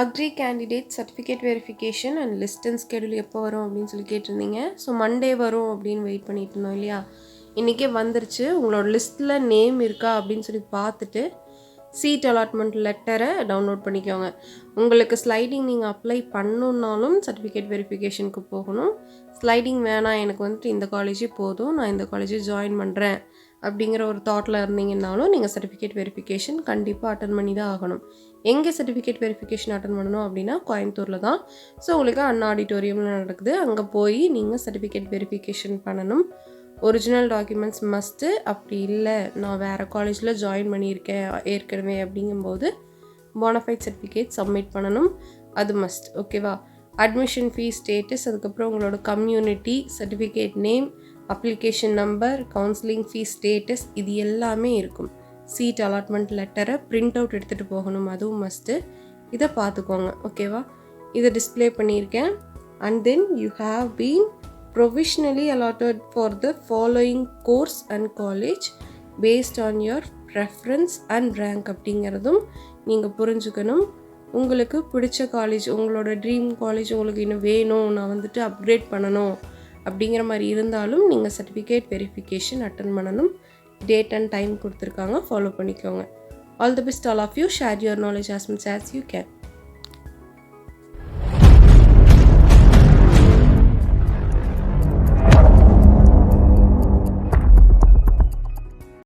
AGRI candidate certificate verification and list and schedule எப்போ வரும் அப்படின்னு சொல்லி கேட்டிருந்தீங்க. ஸோ மண்டே வரும் அப்படின்னு வெயிட் பண்ணிட்டு இருந்தோம் இல்லையா. இன்றைக்கே வந்துருச்சு. உங்களோட லிஸ்ட்டில் நேம் இருக்கா அப்படின்னு சொல்லி பார்த்துட்டு சீட் அலாட்மெண்ட் லெட்டரை டவுன்லோட் பண்ணிக்கோங்க. உங்களுக்கு ஸ்லைடிங் நீங்கள் அப்ளை பண்ணணுன்னாலும் சர்டிஃபிகேட் வெரிஃபிகேஷனுக்கு போகணும். ஸ்லைடிங் வேணாம், எனக்கு வந்துட்டு இந்த காலேஜே போதும், நான் இந்த காலேஜே ஜாயின் பண்ணுறேன் அப்படிங்கிற ஒரு தாட்டில் இருந்தீங்கன்னாலும் நீங்கள் சர்டிஃபிகேட் வெரிஃபிகேஷன் கண்டிப்பாக அட்டன் பண்ணி தான் ஆகணும். எங்கே சர்டிஃபிகேட் வெரிஃபிகேஷன் அட்டன் பண்ணணும் அப்படின்னா கோயம்புத்தூரில் தான். ஸோ உங்களுக்கு அண்ணா ஆடிட்டோரியமில் நடக்குது. அங்கே போய் நீங்கள் சர்டிஃபிகேட் வெரிஃபிகேஷன் பண்ணணும். Original documents must. அப்படி இல்லை நான் வேறு காலேஜில் ஜாயின் பண்ணியிருக்கேன் ஏற்கனவே அப்படிங்கும்போது போனஃபைட் சர்டிஃபிகேட் சப்மிட் பண்ணணும். அது மஸ்ட். ஓகேவா. அட்மிஷன் ஃபீஸ் ஸ்டேட்டஸ், அதுக்கப்புறம் உங்களோட community, certificate name, application number, counselling fees status, இது எல்லாமே இருக்கும். சீட் அலாட்மெண்ட் லெட்டரை பிரிண்ட் அவுட் எடுத்துகிட்டு போகணும், அதுவும் மஸ்ட்டு. இதை பார்த்துக்கோங்க. ஓகேவா. இதை டிஸ்பிளே பண்ணியிருக்கேன். And then you have been provisionally allotted for the following course and college based on your preference and rank அப்படிங்கிறதும் நீங்கள் புரிஞ்சுக்கணும். உங்களுக்கு பிடிச்ச காலேஜ், உங்களோட ட்ரீம் காலேஜ் உங்களுக்கு இன்னும் வேணும், நான் வந்துட்டு அப்கிரேட் பண்ணணும் அப்படிங்கிற மாதிரி இருந்தாலும் நீங்கள் சர்டிஃபிகேட் வெரிஃபிகேஷன் அட்டன் பண்ணணும். டேட் அண்ட் டைம் கொடுத்துருக்காங்க, ஃபாலோ பண்ணிக்கோங்க. All the best all of you. Share your knowledge as much as you can.